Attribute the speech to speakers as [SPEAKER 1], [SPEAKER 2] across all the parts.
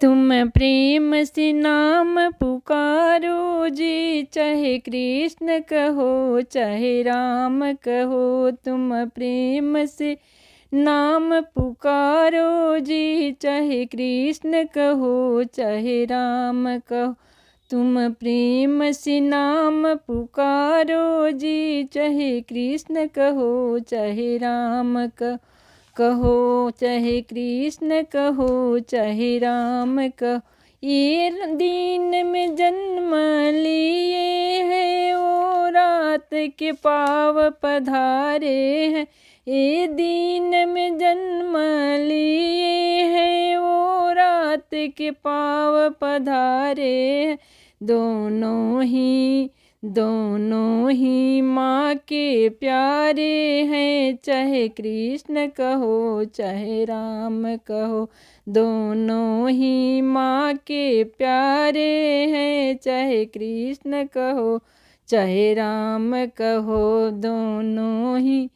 [SPEAKER 1] तुम प्रेम से नाम पुकारो जी, चाहे कृष्ण कहो चाहे राम कहो। तुम प्रेम से नाम पुकारो जी, चाहे कृष्ण कहो चाहे राम कहो। तुम प्रेम से नाम पुकारो जी, चाहे कृष्ण कहो चाहे राम कहो, चाहे कृष्ण कहो चाहे राम कहो। ये दीन में जन्म लिए हैं, वो रात के पाव पधारे हैं। ये दीन में जन्म लिए हैं, वो रात के पाव पधारे हैं। दोनों ही माँ के प्यारे हैं, चाहे कृष्ण कहो चाहे राम कहो। दोनों ही माँ के प्यारे हैं, चाहे कृष्ण कहो चाहे राम कहो। दोनों ही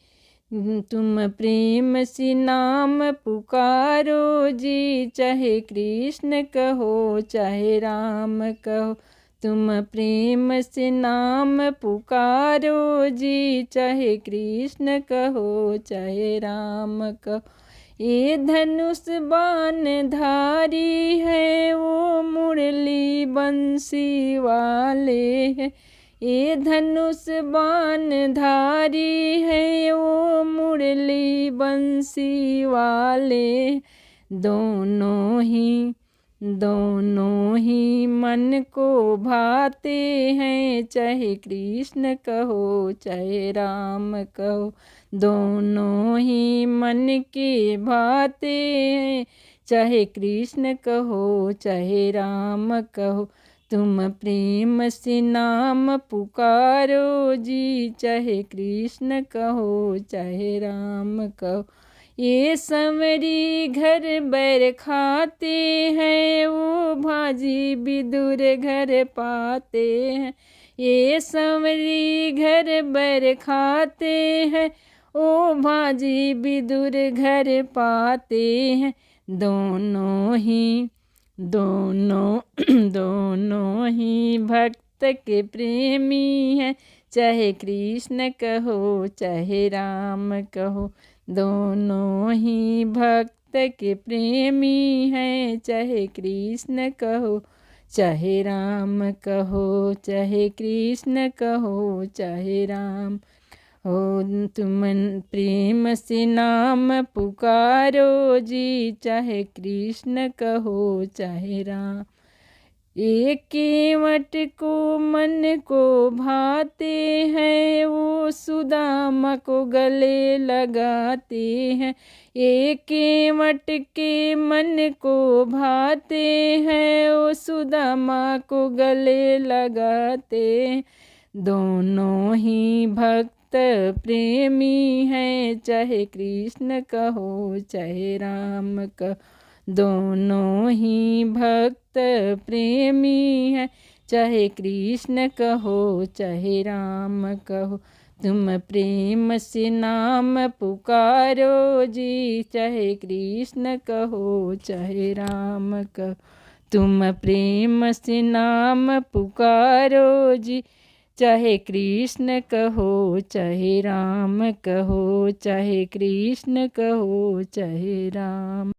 [SPEAKER 1] तुम प्रेम से नाम पुकारो जी, चाहे कृष्ण कहो चाहे राम कहो। तुम प्रेम से नाम पुकारो जी, चाहे कृष्ण कहो चाहे राम कहो। ये धनुष बाण धारी है, वो मुरली बंसी वाले हैं। ये धनुष बाण धारी है, वो मुरली बंसी वाले। दोनों ही मन को भाते हैं, चाहे कृष्ण कहो चाहे राम कहो। दोनों ही मन के भाते हैं, चाहे कृष्ण कहो चाहे राम कहो। तुम प्रेम से नाम पुकारो जी, चाहे कृष्ण कहो चाहे राम कहो। ये संवरी घर बैर खाते हैं, वो भाजी विदुर घर पाते हैं। ये संवरी घर बैर खाते हैं, ओ भाजी विदुर घर पाते हैं। दोनों ही भक्त के प्रेमी हैं, चाहे कृष्ण कहो चाहे राम कहो। दोनों ही भक्त के प्रेमी हैं, चाहे कृष्ण कहो चाहे राम कहो। चाहे कृष्ण कहो चाहे राम हो। तुम प्रेम से नाम पुकारो जी, चाहे कृष्ण कहो चाहे राम। एक केवट को मन को भाते हैं, वो सुदामा को गले लगाते हैं। एक केवट के मन को भाते हैं, वो सुदामा को गले लगाते हैं। दोनों ही भक्त प्रेमी हैं, चाहे कृष्ण कहो चाहे राम कहो। दोनों ही भक्त प्रेमी हैं, चाहे कृष्ण कहो चाहे राम कहो। तुम प्रेम से नाम पुकारो जी, चाहे कृष्ण कहो चाहे राम कहो। तुम प्रेम से नाम पुकारो जी, चाहे कृष्ण कहो चाहे राम कहो। चाहे कृष्ण कहो चाहे राम।